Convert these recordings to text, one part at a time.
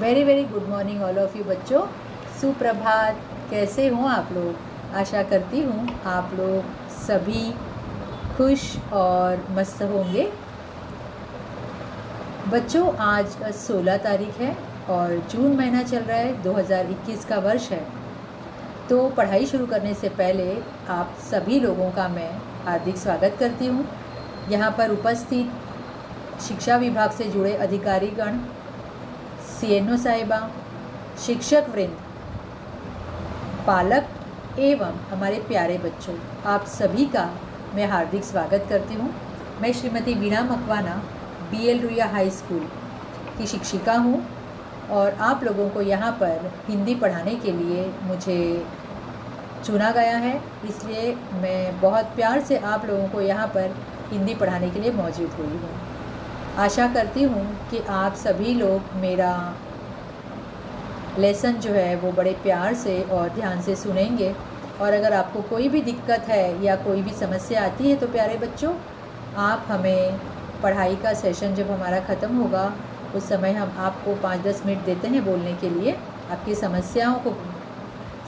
Very very good morning all of you बच्चों। सुप्रभात। कैसे हों आप लोग? आशा करती हूँ आप लोग सभी खुश और मस्त होंगे। बच्चों, आज 16 तारीख है और जून महीना चल रहा है, 2021 का वर्ष है। तो पढ़ाई शुरू करने से पहले आप सभी लोगों का मैं हार्दिक स्वागत करती हूँ। यहाँ पर उपस्थित शिक्षा विभाग से जुड़े अधिकारीगण, सीएनओ साहिबा, शिक्षक वृंद, पालक एवं हमारे प्यारे बच्चों, आप सभी का मैं हार्दिक स्वागत करती हूँ। मैं Shrimati Veena Makwana BL Ruia high school की शिक्षिका हूँ और आप लोगों को यहाँ पर हिंदी पढ़ाने के लिए मुझे चुना गया है, इसलिए मैं बहुत प्यार से आप लोगों को यहाँ पर हिंदी पढ़ाने के लिए मौजूद हुई हूँ। आशा करती हूँ कि आप सभी लोग मेरा लेसन जो है वो बड़े प्यार से और ध्यान से सुनेंगे। और अगर आपको कोई भी दिक्कत है या कोई भी समस्या आती है तो प्यारे बच्चों, आप हमें पढ़ाई का सेशन जब हमारा ख़त्म होगा उस समय हम आपको 5-10 मिनट देते हैं बोलने के लिए, आपकी समस्याओं को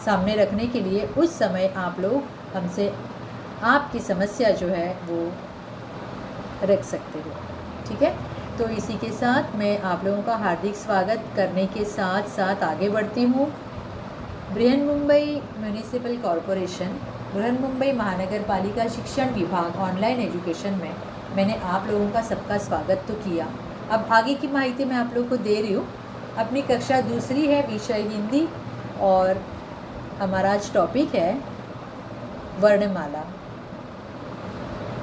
सामने रखने के लिए। उस समय आप लोग हमसे आपकी समस्या जो है वो रख सकते हो, ठीक है। तो इसी के साथ मैं आप लोगों का हार्दिक स्वागत करने के साथ साथ आगे बढ़ती हूँ। बृहन्मुंबई म्यूनिसिपल कॉरपोरेशन, बृहन्मुंबई महानगर पालिका शिक्षण विभाग ऑनलाइन एजुकेशन में मैंने आप लोगों का सबका स्वागत तो किया। अब आगे की माहिती मैं आप लोगों को दे रही हूँ। अपनी कक्षा दूसरी है, विषय हिंदी, और हमारा आज टॉपिक है वर्णमाला।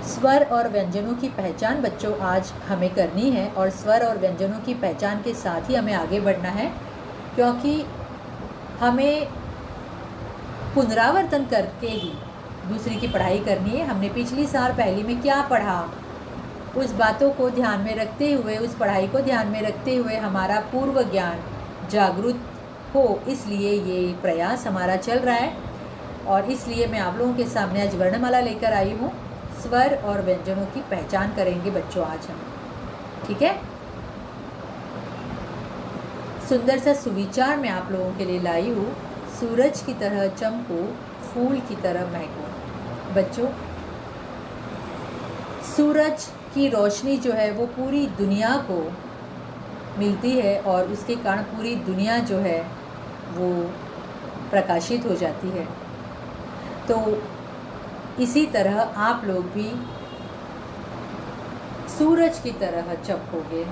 स्वर और व्यंजनों की पहचान बच्चों आज हमें करनी है, और स्वर और व्यंजनों की पहचान के साथ ही हमें आगे बढ़ना है, क्योंकि हमें पुनरावर्तन करके ही दूसरी की पढ़ाई करनी है। हमने पिछली साल पहली में क्या पढ़ा, उस बातों को ध्यान में रखते हुए, उस पढ़ाई को ध्यान में रखते हुए हमारा पूर्व ज्ञान जागरूक हो, इसलिए ये प्रयास हमारा चल रहा है। और इसलिए मैं आप लोगों के सामने आज वर्णमाला लेकर आई हूँ। स्वर और व्यंजनों की पहचान करेंगे बच्चों आज हम, ठीक है। सुंदर सा सुविचार मैं आप लोगों के लिए लाई हूँ। सूरज की तरह चमको, फूल की तरह महको। बच्चों, सूरज की रोशनी जो है वो पूरी दुनिया को मिलती है और उसके कारण पूरी दुनिया जो है वो प्रकाशित हो जाती है। तो इसी तरह आप लोग भी सूरज की तरह चमकोगे।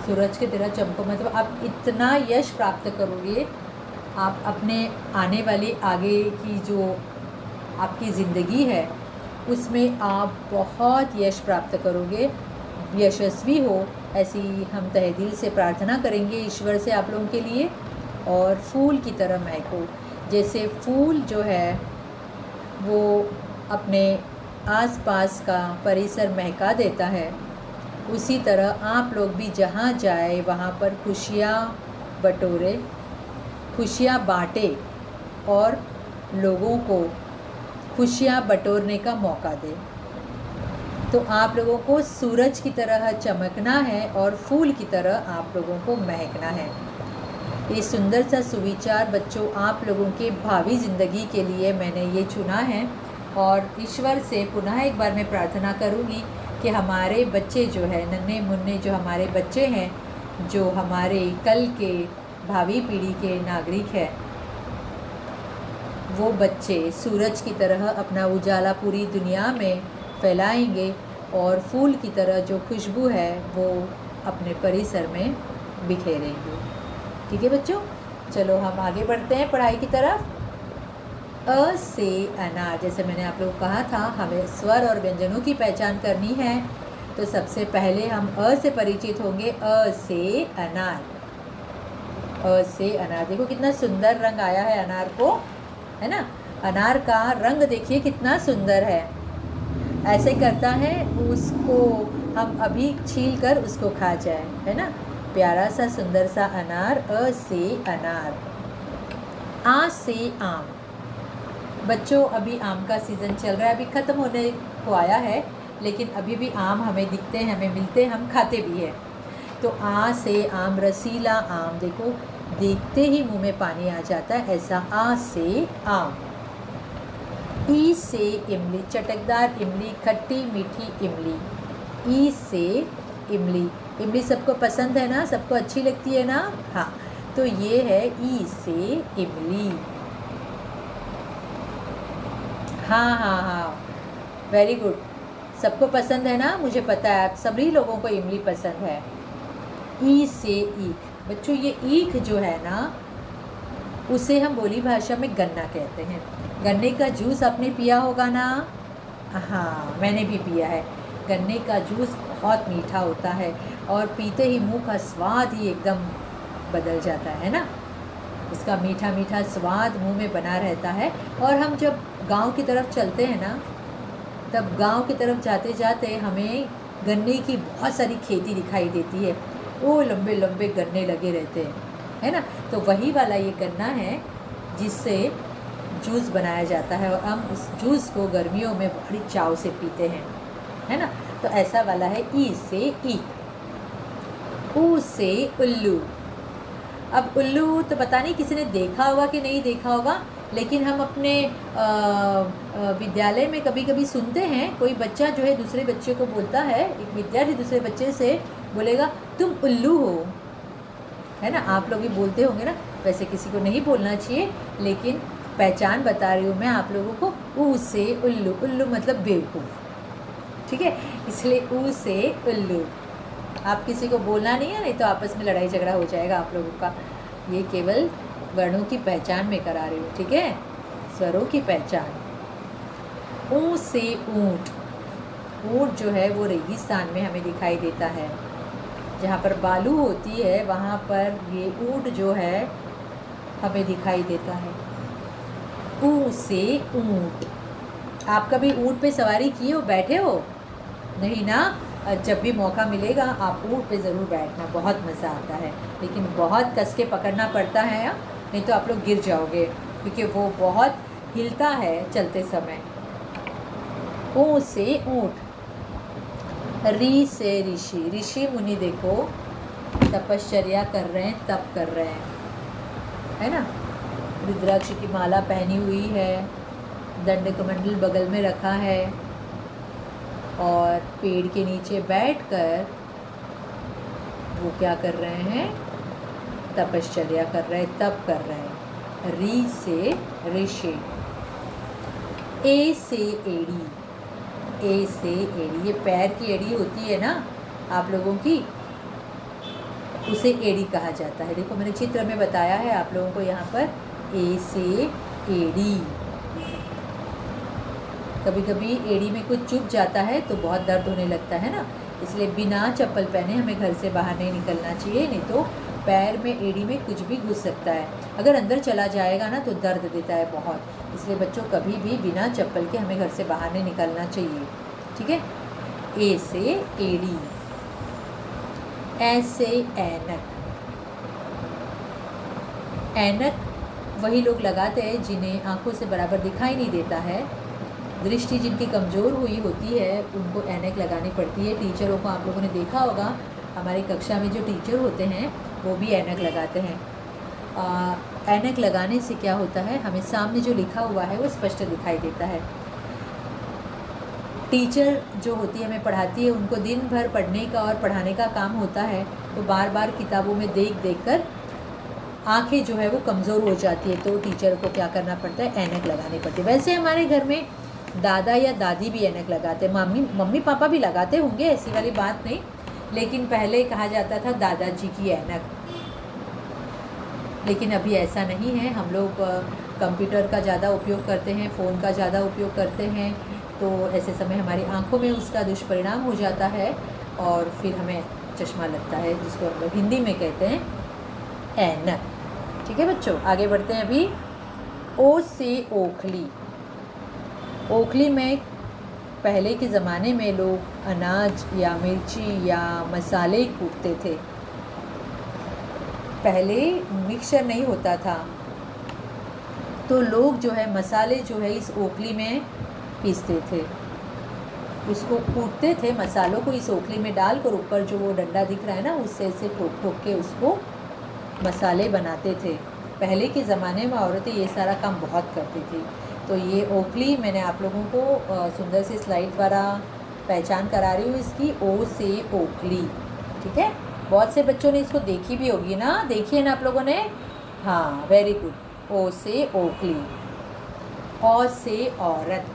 सूरज की तरह चमको मतलब आप इतना यश प्राप्त करोगे, आप अपने आने वाली आगे की जो आपकी ज़िंदगी है उसमें आप बहुत यश प्राप्त करोगे, यशस्वी हो, ऐसी हम तहे दिल से प्रार्थना करेंगे ईश्वर से आप लोगों के लिए। और फूल की तरह महको, जैसे फूल जो है वो अपने आसपास का परिसर महका देता है, उसी तरह आप लोग भी जहाँ जाए वहाँ पर खुशियाँ बटोरे, खुशियाँ बाँटे और लोगों को खुशियाँ बटोरने का मौका दे। तो आप लोगों को सूरज की तरह चमकना है और फूल की तरह आप लोगों को महकना है। ये सुंदर सा सुविचार बच्चों आप लोगों के भावी ज़िंदगी के लिए मैंने ये चुना है। और ईश्वर से पुनः एक बार मैं प्रार्थना करूँगी कि हमारे बच्चे जो है, नन्हे मुन्ने जो हमारे बच्चे हैं, जो हमारे कल के भावी पीढ़ी के नागरिक हैं, वो बच्चे सूरज की तरह अपना उजाला पूरी दुनिया में फैलाएंगे और फूल की तरह जो खुशबू है वो अपने परिसर में बिखेरेंगे। ठीक है बच्चों, चलो हम आगे बढ़ते हैं पढ़ाई की तरफ। अ से अनार, जैसे मैंने आप लोगों को कहा था हमें स्वर और व्यंजनों की पहचान करनी है, तो सबसे पहले हम अ से परिचित होंगे। अ से अनार। अ से अनार, देखो कितना सुंदर रंग आया है अनार को, है ना। अनार का रंग देखिए कितना सुंदर है, ऐसे करता है उसको हम अभी छील कर उसको खा जाए, है ना। प्यारा सा सुंदर सा अनार। अ से अनार। आ से आम। बच्चों, अभी आम का सीज़न चल रहा है, अभी ख़त्म होने को आया है, लेकिन अभी भी आम हमें दिखते हैं, हमें मिलते हैं, हम खाते भी हैं। तो आ से आम, रसीला आम, देखो देखते ही मुंह में पानी आ जाता है, ऐसा आ से आम। ई से इमली, चटकदार इमली, खट्टी मीठी इमली। ई से इमली, इमली सबको पसंद है ना, सबको अच्छी लगती है ना, हाँ, तो ये है ई से इमली। हाँ हाँ हाँ, वेरी गुड, सबको पसंद है ना, मुझे पता है आप सभी लोगों को इमली पसंद है। ई से ईख, बच्चों ये ईख जो है ना, उसे हम बोली भाषा में गन्ना कहते हैं। गन्ने का जूस आपने पिया होगा ना, हाँ मैंने भी पिया है। गन्ने का जूस बहुत मीठा होता है और पीते ही मुंह का स्वाद ही एकदम बदल जाता है ना, उसका मीठा मीठा स्वाद मुंह में बना रहता है। और हम जब गांव की तरफ चलते हैं ना, तब गांव की तरफ जाते जाते हमें गन्ने की बहुत सारी खेती दिखाई देती है, वो लंबे लंबे गन्ने लगे रहते हैं, है ना, तो वही वाला ये गन्ना है जिससे जूस बनाया जाता है और हम उस जूस को गर्मियों में बड़ी चाव से पीते हैं, है ना। तो ऐसा वाला है ई से ईख। ऊ से उल्लू। अब उल्लू तो पता नहीं किसी ने देखा होगा कि नहीं देखा होगा, लेकिन हम अपने विद्यालय में कभी कभी सुनते हैं, कोई बच्चा जो है दूसरे बच्चे को बोलता है, एक विद्यार्थी दूसरे बच्चे से बोलेगा तुम उल्लू हो, है ना, आप लोग भी बोलते होंगे ना, वैसे किसी को नहीं बोलना चाहिए, लेकिन पहचान बता रही हूँ मैं आप लोगों को। ऊ से उल्लू, उल्लू मतलब बेवकूफ़, ठीक है, इसलिए ऊ से उल्लू। आप किसी को बोलना नहीं है, नहीं तो आपस में लड़ाई झगड़ा हो जाएगा आप लोगों का। ये केवल वर्णों की पहचान में करा रही हूँ, ठीक है, स्वरों की पहचान। ऊ से ऊँट। ऊँट जो है वो रेगिस्तान में हमें दिखाई देता है, जहाँ पर बालू होती है वहाँ पर ये ऊँट जो है हमें दिखाई देता है। ऊ से ऊँट। आप कभी ऊँट पे सवारी किए हो, बैठे हो? नहीं ना, जब भी मौका मिलेगा आप ऊँट पे ज़रूर बैठना, बहुत मज़ा आता है, लेकिन बहुत कस के पकड़ना पड़ता है, नहीं तो आप लोग गिर जाओगे, क्योंकि वो बहुत हिलता है चलते समय। ऊ से ऊँट। री से ऋषि। ऋषि मुनि देखो तपश्चर्या कर रहे हैं, तप कर रहे हैं, है ना, रुद्राक्ष की माला पहनी हुई है, दंड कमंडल बगल में रखा है और पेड़ के नीचे बैठकर वो क्या कर रहे हैं, तपश्चर्या कर रहे हैं, तप कर रहे हैं। री से ऋषि। ए से एड़ी। ए से एड़ी, ये पैर की एड़ी होती है ना आप लोगों की, उसे एड़ी कहा जाता है। देखो मैंने चित्र में बताया है आप लोगों को यहाँ पर, ए से एड़ी। कभी कभी एड़ी में कुछ चुभ जाता है तो बहुत दर्द होने लगता है ना, इसलिए बिना चप्पल पहने हमें घर से बाहर नहीं निकलना चाहिए, नहीं तो पैर में एड़ी में कुछ भी घुस सकता है, अगर अंदर चला जाएगा ना तो दर्द देता है बहुत, इसलिए बच्चों कभी भी बिना चप्पल के हमें घर से बाहर नहीं निकलना चाहिए, ठीक है। ए से एड़ी। ए से ऐनक। ऐनक वही लोग लगाते हैं जिन्हें आंखों से बराबर दिखाई नहीं देता है, दृष्टि जिनकी कमज़ोर हुई होती है उनको ऐनक लगानी पड़ती है। टीचरों को आप लोगों ने देखा होगा, हमारी कक्षा में जो टीचर होते हैं वो भी ऐनक लगाते हैं। ऐनक लगाने से क्या होता है, हमें सामने जो लिखा हुआ है वो स्पष्ट दिखाई देता है। टीचर जो होती है हमें पढ़ाती है, उनको दिन भर पढ़ने का और पढ़ाने का काम होता है, तो बार बार किताबों में देख देख कर आँखें जो है वो कमज़ोर हो जाती है, तो टीचर को क्या करना पड़ता है, ऐनक लगानी पड़ती है। वैसे हमारे घर में दादा या दादी भी ऐनक लगाते हैं, मम्मी पापा भी लगाते होंगे, ऐसी वाली बात नहीं, लेकिन पहले कहा जाता था दादाजी की ऐनक, लेकिन अभी ऐसा नहीं है। हम लोग कंप्यूटर का ज़्यादा उपयोग करते हैं, फ़ोन का ज़्यादा उपयोग करते हैं, तो ऐसे समय हमारी आंखों में उसका दुष्परिणाम हो जाता है और फिर हमें चश्मा लगता है, जिसको हम लोग हिंदी में कहते हैं ऐनक, ठीक है बच्चों। आगे बढ़ते हैं अभी। ओ से ओखली। ओखली में पहले के ज़माने में लोग अनाज या मिर्ची या मसाले कूटते थे, पहले मिक्सचर नहीं होता था, तो लोग जो है मसाले जो है इस ओखली में पीसते थे। उसको कूटते थे, मसालों को इस ओखली में डालकर ऊपर जो वो डंडा दिख रहा है ना उससे ऐसे ठोक ठोक के उसको मसाले बनाते थे। पहले के ज़माने में औरतें ये सारा काम बहुत करती थी। तो ये ओखली मैंने आप लोगों को सुंदर सी स्लाइड द्वारा पहचान करा रही हूँ इसकी, ओ से ओखली। ठीक है, बहुत से बच्चों ने इसको देखी भी होगी ना, देखी है ना आप लोगों ने? हाँ, वेरी गुड। ओ से ओखली। औ से औरत,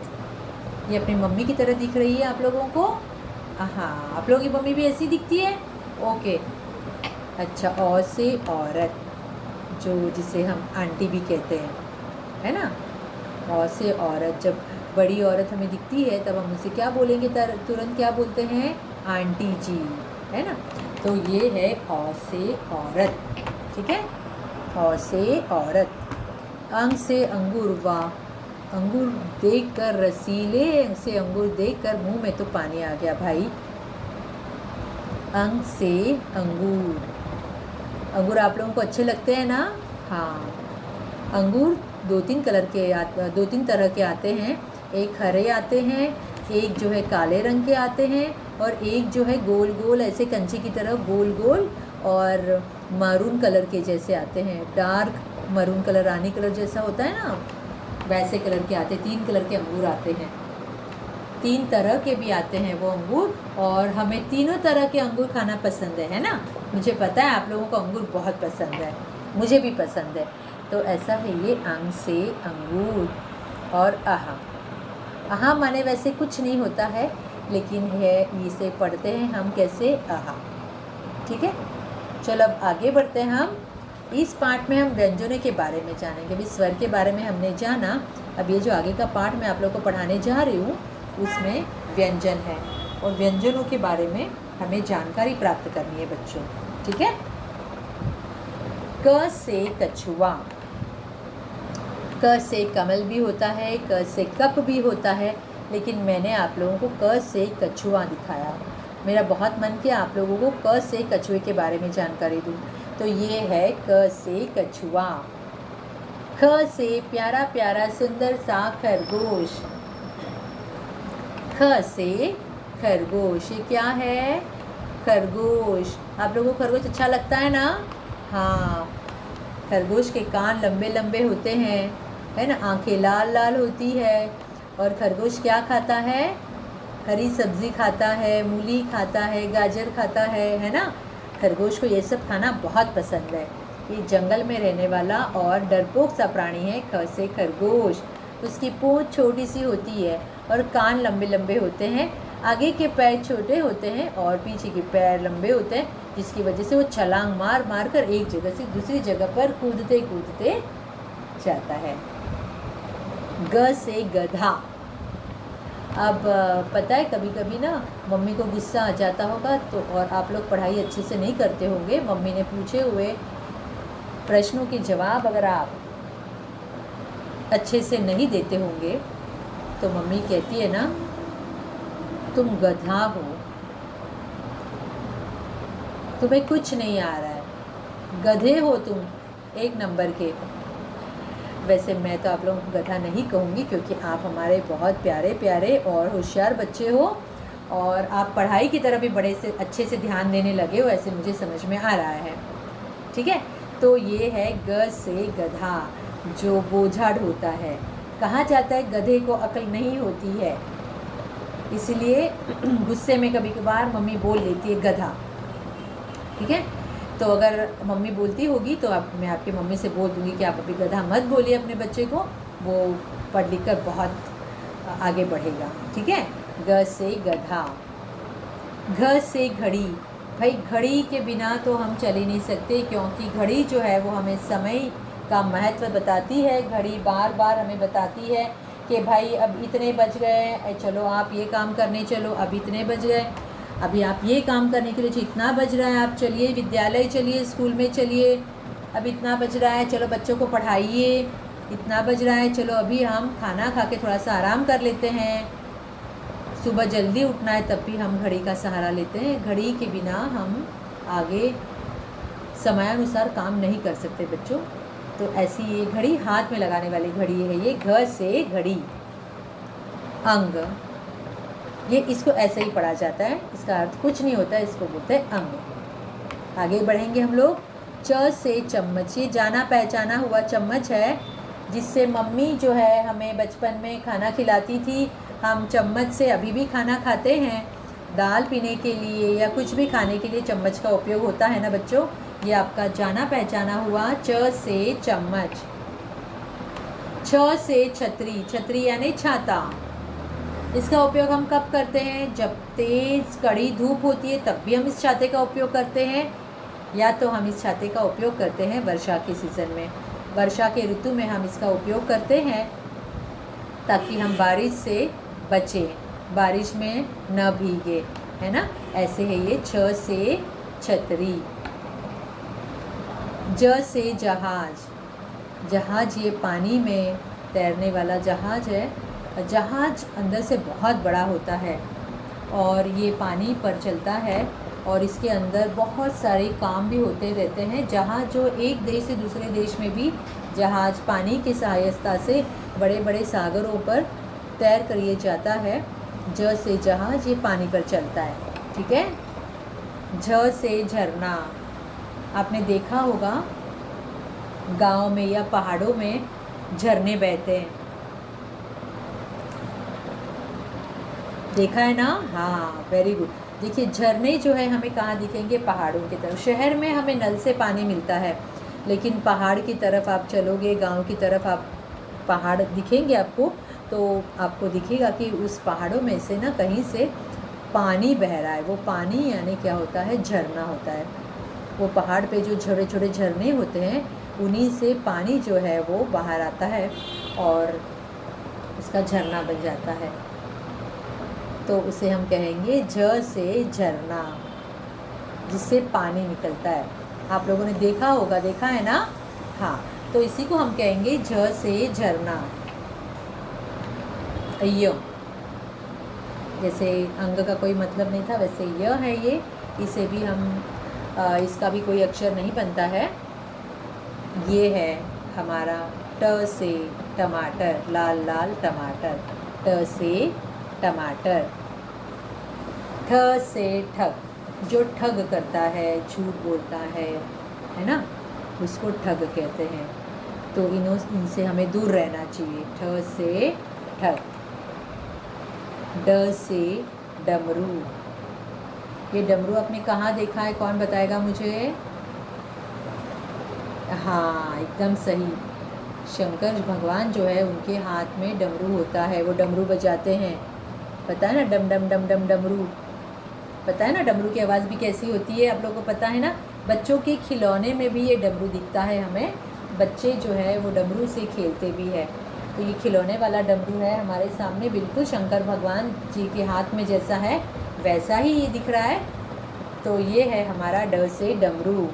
ये अपनी मम्मी की तरह दिख रही है आप लोगों को? हाँ, आप लोगों की मम्मी भी ऐसी दिखती है? ओके, अच्छा। औ से औरत, जो जिसे हम आंटी भी कहते हैं, है ना? औ से औरत, जब बड़ी औरत हमें दिखती है तब हम उसे क्या बोलेंगे? तुरंत क्या बोलते हैं? आंटी जी, है ना? तो ये है औ से औरत। ठीक है, औ से औरत। अंग से अंगूर, वाह, अंगूर देखकर रसीले से अंगूर देखकर मुंह में तो पानी आ गया भाई। अंग से अंगूर, अंगूर आप लोगों को अच्छे लगते हैं ना? हाँ, अंगूर दो तीन तरह के आते हैं। एक हरे आते हैं, एक जो है काले रंग के आते हैं, और एक जो है गोल गोल ऐसे कंची की तरह गोल गोल और मारून कलर के जैसे आते हैं। डार्क मरून कलर, रानी कलर जैसा होता है ना, वैसे कलर के आते हैं। 3 कलर के अंगूर आते हैं, 3 तरह के भी आते हैं वो अंगूर, और हमें तीनों तरह के अंगूर खाना पसंद है ना? मुझे पता है आप लोगों को अंगूर बहुत पसंद है, मुझे भी पसंद है। तो ऐसा है ये अंग से अंगूर। और आहा, आहा माने वैसे कुछ नहीं होता है, लेकिन है इसे पढ़ते हैं हम कैसे? आहा। ठीक है, चलो अब आगे बढ़ते हैं हम। इस पार्ट में हम व्यंजनों के बारे में जानेंगे। अभी स्वर के बारे में हमने जाना, अब ये जो आगे का पार्ट मैं आप लोगों को पढ़ाने जा रही हूँ उसमें व्यंजन है, और व्यंजनों के बारे में हमें जानकारी प्राप्त करनी है बच्चों। ठीक है, क से कछुआ, क से कमल भी होता है, क से कप भी होता है, लेकिन मैंने आप लोगों को क से कछुआ दिखाया। मेरा बहुत मन किया आप लोगों को क से कछुए के बारे में जानकारी दूँ। तो ये है क से कछुआ। ख से प्यारा प्यारा सुंदर सा खरगोश, ख से खरगोश, ये क्या है? खरगोश। आप लोगों को खरगोश अच्छा लगता है ना? हाँ, खरगोश के कान लंबे लंबे होते हैं, है ना? आंखें लाल लाल होती है। और खरगोश क्या खाता है? हरी सब्जी खाता है, मूली खाता है, गाजर खाता है ना? खरगोश को ये सब खाना बहुत पसंद है। ये जंगल में रहने वाला और डरपोक सा प्राणी है, ख से खरगोश। उसकी पूंछ छोटी सी होती है और कान लंबे लंबे होते हैं। आगे के पैर छोटे होते हैं और पीछे के पैर लंबे होते हैं, जिसकी वजह से वो छलांग मार मार कर एक जगह से दूसरी जगह पर कूदते कूदते जाता है। ग से गधा। अब पता है कभी कभी ना मम्मी को गुस्सा आ जाता होगा, तो और आप लोग पढ़ाई अच्छे से नहीं करते होंगे, मम्मी ने पूछे हुए प्रश्नों के जवाब अगर आप अच्छे से नहीं देते होंगे, तो मम्मी कहती है ना, तुम गधा हो, तुम्हें कुछ नहीं आ रहा है, गधे हो तुम, 1 नंबर के। वैसे मैं तो आप लोगों को गधा नहीं कहूँगी, क्योंकि आप हमारे बहुत प्यारे प्यारे और होशियार बच्चे हो, और आप पढ़ाई की तरफ भी बड़े से अच्छे से ध्यान देने लगे हो, ऐसे मुझे समझ में आ रहा है। ठीक है, तो ये है ग से गधा, जो बोझा ढोता है। कहा जाता है गधे को अक्ल नहीं होती है, इसलिए गुस्से में कभी कभार मम्मी बोल लेती है गधा। ठीक है, तो अगर मम्मी बोलती होगी तो मैं आपकी मम्मी से बोल दूंगी कि आप अभी गधा मत बोलिए अपने बच्चे को, वो पढ़ लिख कर बहुत आगे बढ़ेगा। ठीक है, ग से गधा। घ से घड़ी। भाई घड़ी के बिना तो हम चल ही नहीं सकते, क्योंकि घड़ी जो है वो हमें समय का महत्व बताती है। घड़ी बार बार हमें बताती है कि भाई अब इतने बज गए, चलो आप ये काम करने चलो, अब इतने बज गए, अभी आप ये काम करने के लिए इतना बज रहा है, आप चलिए विद्यालय चलिए, स्कूल में चलिए, अब इतना बज रहा है, चलो बच्चों को पढ़ाइए, इतना बज रहा है, चलो अभी हम खाना खा के थोड़ा सा आराम कर लेते हैं, सुबह जल्दी उठना है, तब भी हम घड़ी का सहारा लेते हैं। घड़ी के बिना हम आगे समयानुसार काम नहीं कर सकते बच्चों। तो ऐसी ये घड़ी हाथ में लगाने वाली घड़ी है, ये घ से घड़ी। अंग, ये इसको ऐसे ही पढ़ा जाता है, इसका अर्थ कुछ नहीं होता है, इसको बोलते हैं अंग। आगे बढ़ेंगे हम लोग। च से चम्मच, ये जाना पहचाना हुआ चम्मच है जिससे मम्मी जो है हमें बचपन में खाना खिलाती थी। हम चम्मच से अभी भी खाना खाते हैं, दाल पीने के लिए या कुछ भी खाने के लिए चम्मच का उपयोग होता है ना बच्चों। ये आपका जाना पहचाना हुआ च से चम्मच। छ से छतरी, छतरी यानी छाता। इसका उपयोग हम कब करते हैं? जब तेज़ कड़ी धूप होती है तब भी हम इस छाते का उपयोग करते हैं, या तो हम इस छाते का उपयोग करते हैं वर्षा के सीज़न में। वर्षा के ऋतु में हम इसका उपयोग करते हैं ताकि हम बारिश से बचें, बारिश में न भीगे, है ना। ऐसे है ये छ से छतरी। ज से जहाज, जहाज ये पानी में तैरने वाला जहाज है। जहाज अंदर से बहुत बड़ा होता है और ये पानी पर चलता है और इसके अंदर बहुत सारे काम भी होते रहते हैं। जहाज जो एक देश से दूसरे देश में भी जहाज पानी की सहायता से बड़े बड़े सागरों पर तैर कर ये जाता है। ज से जहाज, ये पानी पर चलता है, ठीक है। झ से झरना, आपने देखा होगा गांव में या पहाड़ों में झरने बहते हैं, देखा है ना। हाँ, वेरी गुड। देखिए झरने जो है हमें कहाँ दिखेंगे? पहाड़ों की तरफ। शहर में हमें नल से पानी मिलता है, लेकिन पहाड़ की तरफ आप चलोगे, गांव की तरफ आप पहाड़ दिखेंगे आपको, तो आपको दिखेगा कि उस पहाड़ों में से ना कहीं से पानी बह रहा है। वो पानी यानी क्या होता है? झरना होता है। वो पहाड़ पे जो छोटे छोटे झरने होते हैं उन्हीं से पानी जो है वो बाहर आता है और उसका झरना बन जाता है, तो उसे हम कहेंगे झ से झरना, जिससे पानी निकलता है। आप लोगों ने देखा होगा, देखा है ना। हाँ, तो इसी को हम कहेंगे झ से झरना। य, जैसे अंग का कोई मतलब नहीं था वैसे य है ये, इसे भी हम इसका भी कोई अक्षर नहीं बनता है। ये है हमारा ट से टमाटर, लाल लाल टमाटर, ट से टमाटर। ठ से ठग, जो ठग करता है, झूठ बोलता है ना, उसको ठग कहते हैं। तो इनसे हमें दूर रहना चाहिए। ठ से ठग। ड से डमरू, ये डमरू आपने कहाँ देखा है? कौन बताएगा मुझे? हाँ, एकदम सही। शंकर भगवान जो है उनके हाथ में डमरू होता है, वो डमरू बजाते हैं। पता है ना, डम डम डम डम डमरू, पता है ना डमरू की आवाज़ भी कैसी होती है? आप लोगों को पता है ना। बच्चों के खिलौने में भी ये डमरू दिखता है हमें, बच्चे जो है वो डमरू से खेलते भी है। तो ये खिलौने वाला डमरू है हमारे सामने, बिल्कुल शंकर भगवान जी के हाथ में जैसा है वैसा ही ये दिख रहा है। तो ये है हमारा ड से डमरू।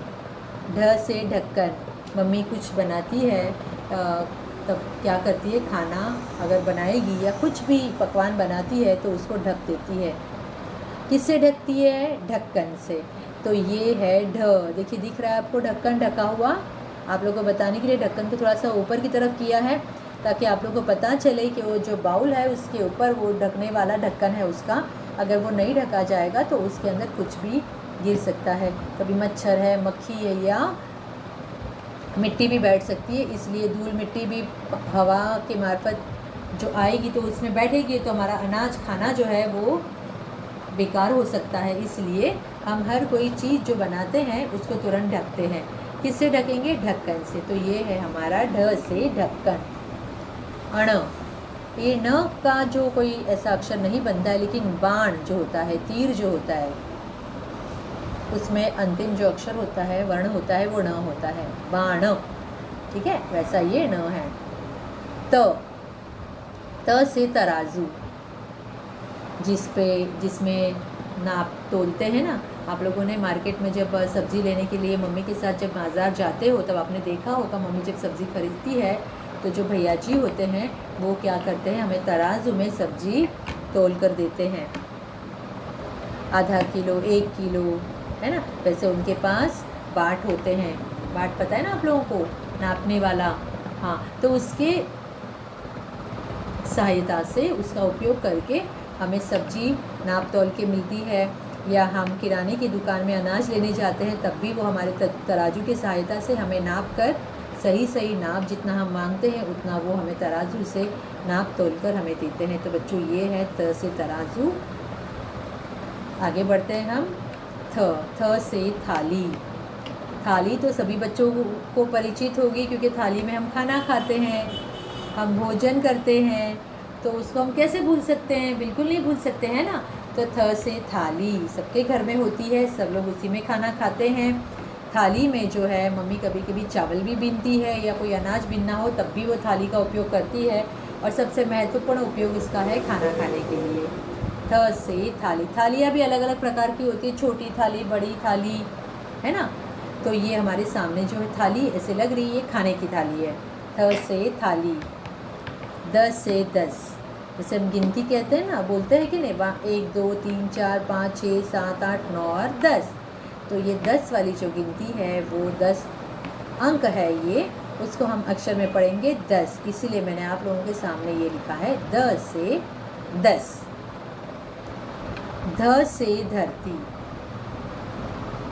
ढ से ढक्कन, मम्मी कुछ बनाती है तब क्या करती है, खाना अगर बनाएगी या कुछ भी पकवान बनाती है तो उसको ढक देती है। किससे ढकती है? ढक्कन से। तो ये है ढ। देखिए दिख रहा है आपको ढक्कन ढका हुआ। आप लोगों को बताने के लिए ढक्कन को थोड़ा सा ऊपर की तरफ किया है ताकि आप लोगों को पता चले कि वो जो बाउल है उसके ऊपर वो ढकने वाला ढक्कन है उसका, अगर वो नहीं ढका जाएगा तो उसके अंदर कुछ भी गिर सकता है। कभी मच्छर है, मक्खी है या मिट्टी भी बैठ सकती है, इसलिए धूल मिट्टी भी हवा के मार्फत जो आएगी तो उसमें बैठेगी तो हमारा अनाज खाना जो है वो बेकार हो सकता है। इसलिए हम हर कोई चीज़ जो बनाते हैं उसको तुरंत ढकते हैं। किससे ढकेंगे? ढक्कन से। तो ये है हमारा ढ से ढक्कन। अण, ये न का जो कोई ऐसा अक्षर नहीं बनता है, लेकिन बाण जो होता है, तीर जो होता है, उसमें अंतिम जो अक्षर होता है, वर्ण होता है, वो न होता है, बाण, ठीक है। वैसा ये न है। त से तराजू, जिसमें नाप तोलते हैं ना। आप लोगों ने मार्केट में जब सब्ज़ी लेने के लिए मम्मी के साथ जब बाज़ार जाते हो तब आपने देखा होगा मम्मी जब सब्ज़ी खरीदती है तो जो भैया जी होते हैं वो क्या करते हैं, हमें तराजू में सब्ज़ी तोल कर देते हैं। आधा किलो, 1 किलो, है ना। वैसे उनके पास बाट होते हैं, बाट पता है ना आप लोगों को, नापने वाला। हाँ, तो उसके सहायता से, उसका उपयोग करके हमें सब्जी नाप तोल के मिलती है, या हम किराने की दुकान में अनाज लेने जाते हैं तब भी वो हमारे तराजू की सहायता से हमें नाप कर सही नाप जितना हम मांगते हैं उतना वो हमें तराजू से नाप तोल कर हमें देते हैं। तो बच्चों ये है त से तराजू। आगे बढ़ते हैं हम। थ से थाली। थाली तो सभी बच्चों को परिचित होगी, क्योंकि थाली में हम खाना खाते हैं, हम भोजन करते हैं, तो उसको हम कैसे भूल सकते हैं, बिल्कुल नहीं भूल सकते हैं ना। तो थ से थाली सबके घर में होती है, सब लोग उसी में खाना खाते हैं। थाली में जो है मम्मी कभी कभी चावल भी बीनती है या कोई अनाज बीनना हो तब भी वो थाली का उपयोग करती है, और सबसे महत्वपूर्ण उपयोग इसका है खाना खाने के लिए। थ से थाली। थालियाँ भी अलग अलग प्रकार की होती है, छोटी थाली, बड़ी थाली, है ना। तो ये हमारे सामने जो है थाली ऐसे लग रही है, खाने की थाली है। थ से थाली। द से दस। जैसे हम गिनती कहते हैं ना, बोलते हैं कि नहीं, 1 2 3 4 5 6 7 8 9 और 10। तो ये 10 वाली जो गिनती है वो 10 अंक है, ये उसको हम अक्षर में पढ़ेंगे 10, इसीलिए मैंने आप लोगों के सामने ये लिखा है द से 10। ध से धरती।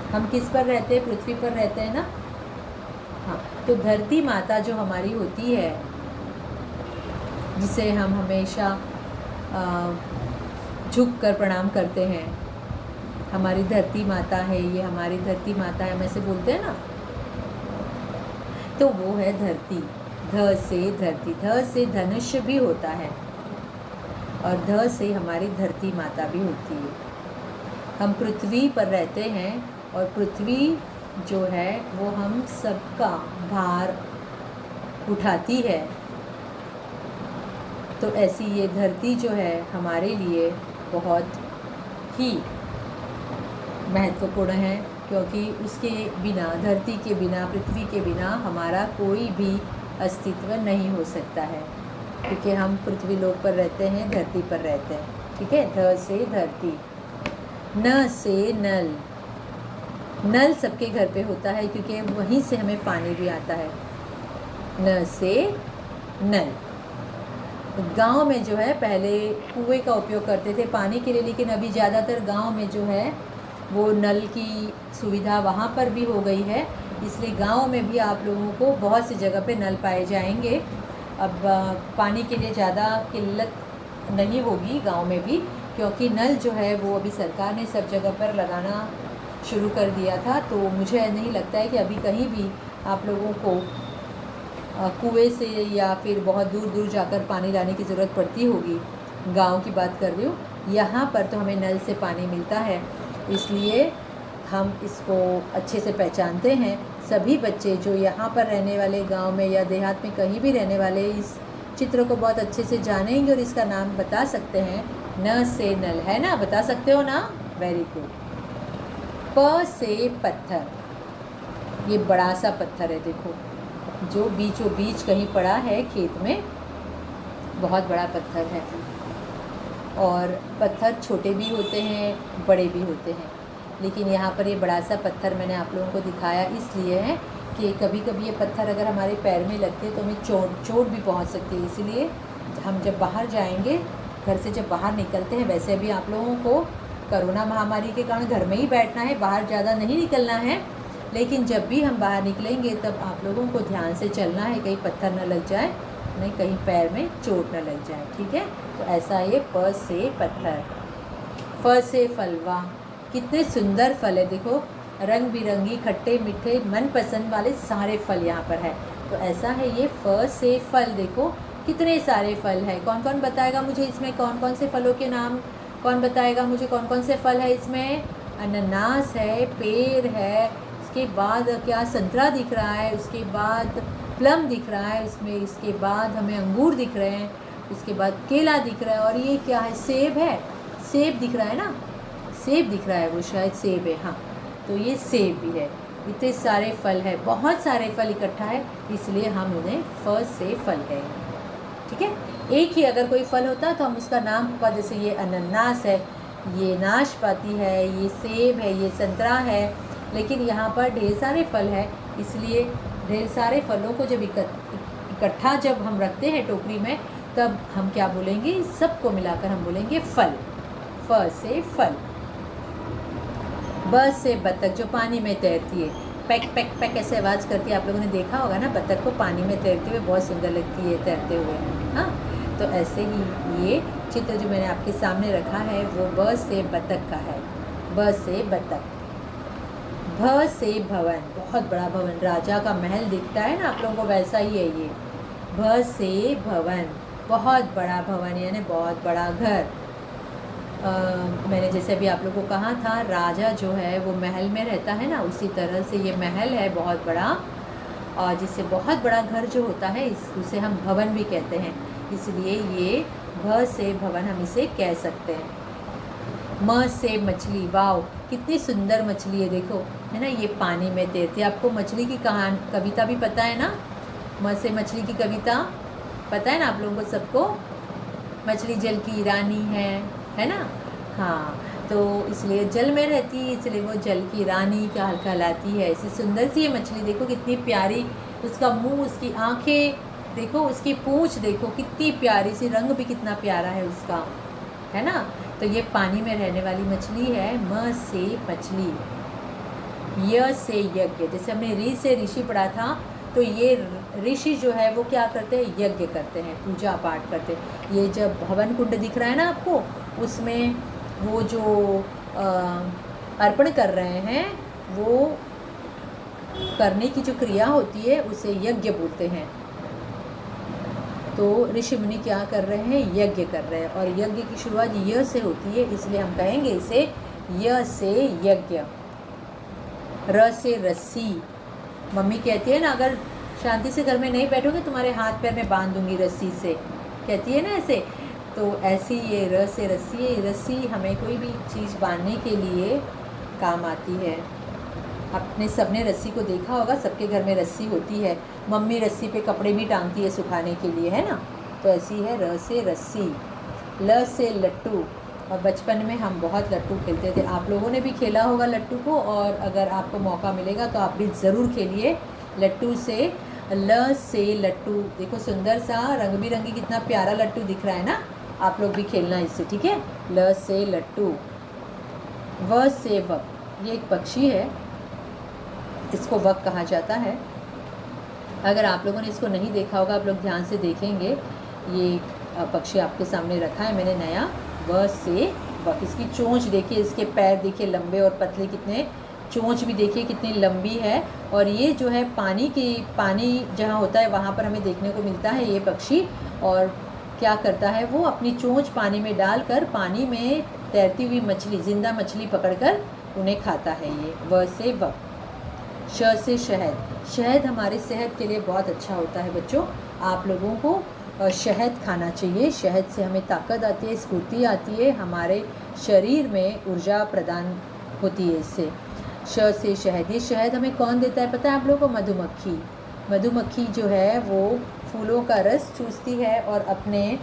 हम किस पर रहते हैं, पृथ्वी पर रहते हैं ना। हाँ, तो धरती माता जो हमारी होती है, जिसे हम हमेशा झुक कर प्रणाम करते हैं, हमारी धरती माता है, ये हमारी धरती माता है, हम ऐसे बोलते हैं ना, तो वो है धरती। ध से धरती। ध से धनुष्य भी होता है, और ध से हमारी धरती माता भी होती है। हम पृथ्वी पर रहते हैं, और पृथ्वी जो है वो हम सबका भार उठाती है। तो ऐसी ये धरती जो है हमारे लिए बहुत ही महत्वपूर्ण है, क्योंकि उसके बिना, धरती के बिना, पृथ्वी के बिना हमारा कोई भी अस्तित्व नहीं हो सकता है, क्योंकि हम पृथ्वी लोक पर रहते हैं, धरती पर रहते हैं। ठीक है। ध से धरती। न से नल। नल सबके घर पे होता है, क्योंकि वहीं से हमें पानी भी आता है। न से नल। गांव में जो है पहले कुएं का उपयोग करते थे पानी के लिए, लेकिन अभी ज़्यादातर गांव में जो है वो नल की सुविधा वहाँ पर भी हो गई है, इसलिए गांव में भी आप लोगों को बहुत सी जगह पे नल पाए जाएंगे। अब पानी के लिए ज़्यादा किल्लत नहीं होगी गांव में भी, क्योंकि नल जो है वो अभी सरकार ने सब जगह पर लगाना शुरू कर दिया था। तो मुझे नहीं लगता है कि अभी कहीं भी आप लोगों को कुएं से या फिर बहुत दूर दूर जाकर पानी लाने की ज़रूरत पड़ती होगी। गांव की बात कर रही हूँ। यहाँ पर तो हमें नल से पानी मिलता है, इसलिए हम इसको अच्छे से पहचानते हैं। सभी बच्चे जो यहाँ पर रहने वाले, गांव में या देहात में कहीं भी रहने वाले, इस चित्र को बहुत अच्छे से जानेंगे और इसका नाम बता सकते हैं। न से नल, है ना, बता सकते हो ना, वेरी गुड। प से पत्थर। ये बड़ा सा पत्थर है, देखो, जो बीचों बीच कहीं पड़ा है खेत में, बहुत बड़ा पत्थर है। और पत्थर छोटे भी होते हैं, बड़े भी होते हैं, लेकिन यहाँ पर ये बड़ा सा पत्थर मैंने आप लोगों को दिखाया इसलिए है कि कभी कभी ये पत्थर अगर हमारे पैर में लगते तो हमें चोट भी पहुँच सकती है। इसीलिए हम जब बाहर जाएंगे, घर से जब बाहर निकलते हैं, वैसे भी आप लोगों को कोरोना महामारी के कारण घर में ही बैठना है, बाहर ज़्यादा नहीं निकलना है, लेकिन जब भी हम बाहर निकलेंगे तब आप लोगों को ध्यान से चलना है, कहीं पत्थर न लग जाए, नहीं कहीं पैर में चोट न लग जाए। ठीक है। तो ऐसा ये प से पत्थर। फ से फलवा। कितने सुंदर फल है, देखो, रंग बिरंगी, खट्टे मीठे, मनपसंद वाले सारे फल यहाँ पर है। तो ऐसा है ये फ से फल। देखो कितने सारे फल है। कौन कौन बताएगा मुझे इसमें कौन कौन से फलों के नाम, कौन बताएगा मुझे कौन कौन से फल है इसमें? अनानास है, पेड़ है, उसके बाद क्या संतरा दिख रहा है, उसके बाद प्लम दिख रहा है उसमें, इसके बाद हमें अंगूर दिख रहे हैं, उसके बाद केला दिख रहा है, और ये क्या है, सेब है, सेब दिख रहा है ना, सेब दिख रहा है, वो शायद सेब है, हाँ, तो ये सेब भी है। इतने सारे फल है, बहुत सारे फल इकट्ठा है, इसलिए हम उन्हें फ से फल कहेंगे। ठीक है। एक ही अगर कोई फल होता तो हम उसका नाम होगा, जैसे ये अनानास है, ये नाशपाती है, ये सेब है, ये संतरा है, लेकिन यहाँ पर ढेर सारे फल है, इसलिए ढेर सारे फलों को जब इकट्ठा जब हम रखते हैं टोकरी में, तब हम क्या बोलेंगे, सबको मिलाकर हम बोलेंगे फल। फ से फल। ब से बतख, जो पानी में तैरती है, पैक पैक पैक ऐसे आवाज़ करती है। आप लोगों ने देखा होगा ना बतख को पानी में तैरते हुए, बहुत सुंदर लगती है तैरते हुए। हाँ, तो ऐसे ही ये चित्र जो मैंने आपके सामने रखा है वो ब से बतख का है। ब से बतख। भ से भवन, बहुत बड़ा भवन, राजा का महल दिखता है ना आप लोगों को, वैसा ही है ये। भ से भवन, बहुत बड़ा भवन यानी बहुत बड़ा घर। मैंने जैसे अभी आप लोगों को कहा था, राजा जो है वो महल में रहता है ना, उसी तरह से ये महल है बहुत बड़ा, और जिससे बहुत बड़ा घर जो होता है उसे हम भवन भी कहते हैं, इसलिए ये भ से भवन हम इसे कह सकते हैं। म से मछली, वाव कितनी सुंदर मछली है, देखो है ना, ये पानी में तैरती है। आपको मछली की कविता भी पता है ना, म से मछली की कविता पता है ना आप लोगों को सबको, मछली जल की रानी है ना। हाँ, तो इसलिए जल में रहती है, इसलिए वो जल की रानी क्या कहलाती है। ऐसी सुंदर सी ये मछली, देखो कितनी प्यारी, उसका मुंह, उसकी आंखें देखो, उसकी पूंछ देखो कितनी प्यारी सी, रंग भी कितना प्यारा है उसका, है ना। तो ये पानी में रहने वाली मछली है। म से मछली। य से यज्ञ, जैसे हमने ऋ से ऋषि पढ़ा था, तो ये ऋषि जो है वो क्या करते हैं, यज्ञ करते हैं, पूजा पाठ करते हैं। ये जब भवन कुंड दिख रहा है ना आपको, उसमें वो जो अर्पण कर रहे हैं, वो करने की जो क्रिया होती है उसे यज्ञ बोलते हैं। तो ऋषि मुनि क्या कर रहे हैं, यज्ञ कर रहे हैं, और यज्ञ की शुरुआत य से होती है, इसलिए हम कहेंगे इसे य से यज्ञ। र से रस्सी, मम्मी कहती है ना, अगर शांति से घर में नहीं बैठोगे तुम्हारे हाथ पैर में बांध दूंगी रस्सी से, कहती है ना ऐसे, तो ऐसी ये र से रस्सी है। रस्सी हमें कोई भी चीज़ बांधने के लिए काम आती है। आपने सबने रस्सी को देखा होगा, सबके घर में रस्सी होती है, मम्मी रस्सी पे कपड़े भी टांगती है सुखाने के लिए, है ना। तो ऐसी है र से रस्सी। ल से लट्टू, और बचपन में हम बहुत लट्टू खेलते थे, आप लोगों ने भी खेला होगा लट्टू को, और अगर आपको मौका मिलेगा तो आप भी ज़रूर खेलिए लट्टू से। ल से लट्टू, देखो सुंदर सा रंग बिरंगी कितना प्यारा लट्टू दिख रहा है ना, आप लोग भी खेलना इससे, ठीक है। ल से लट्टू। व से वक, ये एक पक्षी है, इसको वक कहा जाता है। अगर आप लोगों ने इसको नहीं देखा होगा, आप लोग ध्यान से देखेंगे, ये पक्षी आपके सामने रखा है मैंने नया। व से वक, इसकी चोंच देखिए, इसके पैर देखिए लंबे और पतले कितने, चोंच भी देखिए कितनी लंबी है। और ये जो है पानी जहाँ होता है वहाँ पर हमें देखने को मिलता है ये पक्षी। और क्या करता है, वो अपनी चोंच पानी में डालकर पानी में तैरती हुई मछली, जिंदा मछली पकड़कर उन्हें खाता है ये। व से वक। श से शहद, शहद हमारी सेहत के लिए बहुत अच्छा होता है बच्चों, आप लोगों को शहद खाना चाहिए। शहद से हमें ताकत आती है, स्फूर्ति आती है, हमारे शरीर में ऊर्जा प्रदान होती है इससे। श से शहद, ये शहद हमें कौन देता है पता है आप लोगों को, मधुमक्खी। मधुमक्खी जो है वो फूलों का रस चूसती है और अपने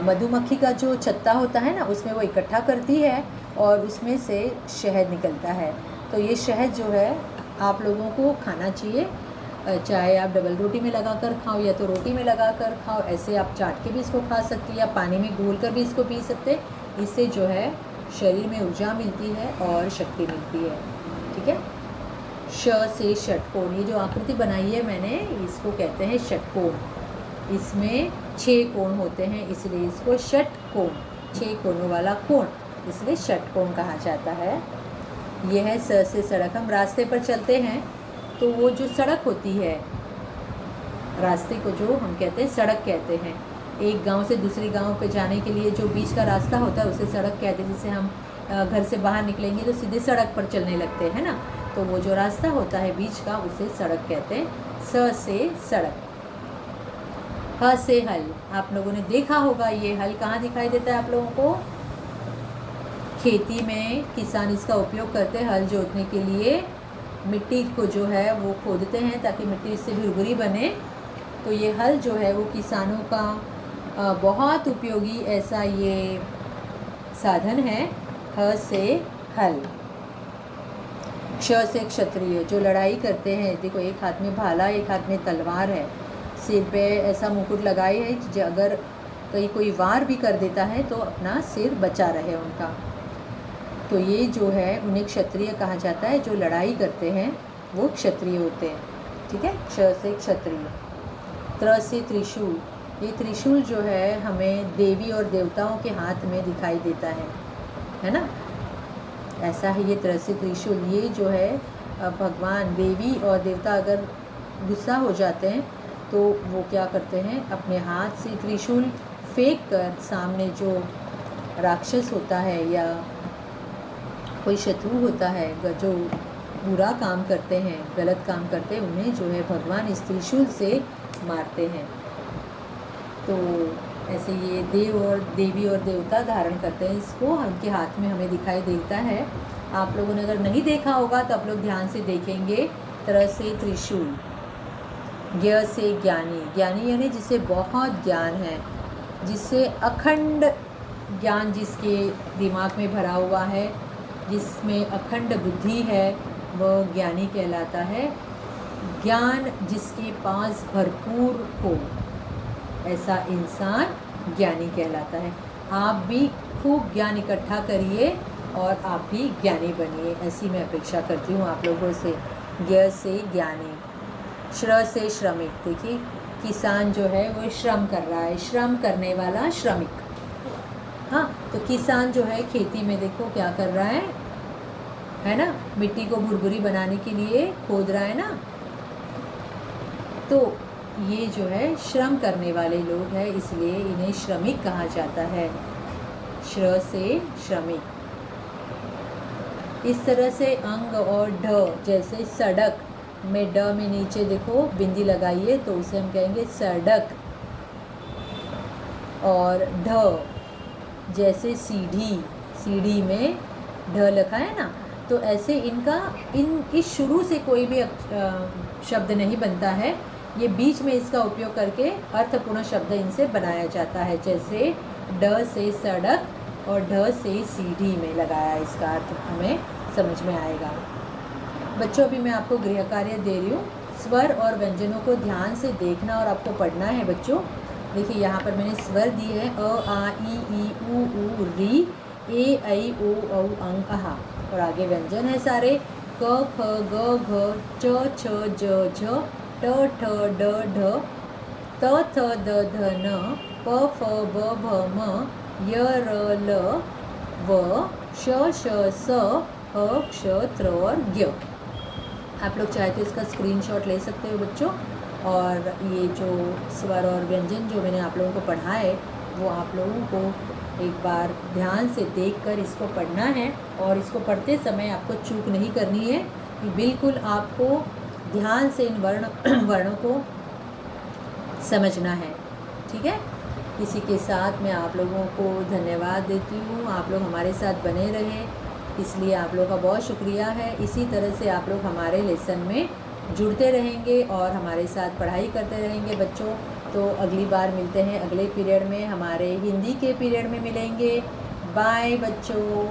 मधुमक्खी का जो छत्ता होता है ना, उसमें वो इकट्ठा करती है और उसमें से शहद निकलता है। तो ये शहद जो है आप लोगों को खाना चाहिए, चाहे आप डबल रोटी में लगा कर खाओ या तो रोटी में लगा कर खाओ, ऐसे आप चाट के भी इसको खा सकती है या पानी में घोल कर भी इसको पी सकते। इससे जो है शरीर में ऊर्जा मिलती है और शक्ति मिलती है, ठीक है। श से षटकोण, ये जो आकृति बनाई है मैंने, इसको कहते हैं षटकोण। इसमें 6 कोण होते हैं, इसलिए इसको षटकोण, 6 कोणों वाला कोण, इसलिए षटकोण कहा जाता है। यह है स से सड़क। हम रास्ते पर चलते हैं तो वो जो सड़क होती है, रास्ते को जो हम कहते हैं सड़क कहते हैं। एक गांव से दूसरे गांव पे जाने के लिए जो बीच का रास्ता होता है उसे सड़क कहते हैं। जैसे हम घर से बाहर निकलेंगे तो सीधे सड़क पर चलने लगते हैं ना, तो वो जो रास्ता होता है बीच का उसे सड़क कहते हैं। स से सड़क। ह से हल, आप लोगों ने देखा होगा ये हल कहाँ दिखाई देता है आप लोगों को, खेती में किसान इसका उपयोग करते हैं हल जोतने के लिए। मिट्टी को जो है वो खोदते हैं ताकि मिट्टी इससे भुरभुरी बने। तो ये हल जो है वो किसानों का बहुत उपयोगी ऐसा ये साधन है। ह से हल। क्ष से क्षत्रिय, जो लड़ाई करते हैं, देखो एक हाथ में भाला एक हाथ में तलवार है, सिर पे ऐसा मुकुट लगाए है जो अगर कहीं कोई वार भी कर देता है तो अपना सिर बचा रहे उनका। तो ये जो है उन्हें क्षत्रिय कहा जाता है, जो लड़ाई करते हैं वो क्षत्रिय होते हैं। ठीक है, क्ष से क्षत्रिय। त्र से त्रिशूल। ये त्रिशूल जो है हमें देवी और देवताओं के हाथ में दिखाई देता है ना। ऐसा है ये त्र से त्रिशूल। ये जो है भगवान, देवी और देवता अगर गुस्सा हो जाते हैं तो वो क्या करते हैं, अपने हाथ से त्रिशूल फेंक कर सामने जो राक्षस होता है या कोई शत्रु होता है, जो बुरा काम करते हैं, गलत काम करते हैं, उन्हें जो है भगवान इस त्रिशूल से मारते हैं। तो ऐसे ये देवी और देवता धारण करते हैं इसको, उनके हाथ में हमें दिखाई देता है। आप लोगों ने अगर नहीं देखा होगा तो आप लोग ध्यान से देखेंगे। त्र से त्रिशूल। ज्ञ से ज्ञानी। ज्ञानी यानी जिसे बहुत ज्ञान है, जिससे अखंड ज्ञान जिसके दिमाग में भरा हुआ है, जिसमें अखंड बुद्धि है, वह ज्ञानी कहलाता है। ज्ञान जिसके पास भरपूर हो, ऐसा इंसान ज्ञानी कहलाता है। आप भी खूब ज्ञान इकट्ठा करिए और आप भी ज्ञानी बनिए, ऐसी मैं अपेक्षा करती हूँ आप लोगों से। ज्ञ से ज्ञानी। श्र से श्रमिक। देखिए किसान जो है वो श्रम कर रहा है, श्रम करने वाला श्रमिक। हाँ, तो किसान जो है खेती में देखो क्या कर रहा है ना, मिट्टी को भुरभुरी बनाने के लिए खोद रहा है ना। तो ये जो है श्रम करने वाले लोग हैं, इसलिए इन्हें श्रमिक कहा जाता है। श्र से श्रमिक। इस तरह से अंग और ढ, जैसे सड़क में ड में नीचे देखो बिंदी लगाइए तो उसे हम कहेंगे सड़क। और ढ जैसे सीढ़ी, सीढ़ी में ढ लिखा है ना, तो ऐसे इस शुरू से कोई भी शब्द नहीं बनता है, ये बीच में इसका उपयोग करके अर्थपूर्ण शब्द इनसे बनाया जाता है। जैसे ड से सड़क और ढ से सीढ़ी में लगाया, इसका अर्थ हमें समझ में आएगा। बच्चों अभी मैं आपको गृह कार्य दे रही हूँ। स्वर और व्यंजनों को ध्यान से देखना और आपको पढ़ना है बच्चों। देखिए यहाँ पर मैंने स्वर दिए हैं अ आ ई उ री ए ऐ ओ औ अंग अहा, और आगे व्यंजन है सारे क ख ग घ च छ ज झ ट ठ ड ढ त थ द ध न प फ ब भ म य र ल व श श स ह क्ष त्र और ज्ञ। आप लोग चाहे तो इसका स्क्रीनशॉट ले सकते हो बच्चों, और ये जो स्वर और व्यंजन जो मैंने आप लोगों को पढ़ा है वो आप लोगों को एक बार ध्यान से देखकर इसको पढ़ना है, और इसको पढ़ते समय आपको चूक नहीं करनी है, कि बिल्कुल आपको ध्यान से इन वर्णों को समझना है। ठीक है, इसी के साथ मैं आप लोगों को धन्यवाद देती हूँ। आप लोग हमारे साथ बने रहे, इसलिए आप लोगों का बहुत शुक्रिया है। इसी तरह से आप लोग हमारे लेसन में जुड़ते रहेंगे और हमारे साथ पढ़ाई करते रहेंगे बच्चों। तो अगली बार मिलते हैं, अगले पीरियड में हमारे हिंदी के पीरियड में मिलेंगे। बाय बच्चों।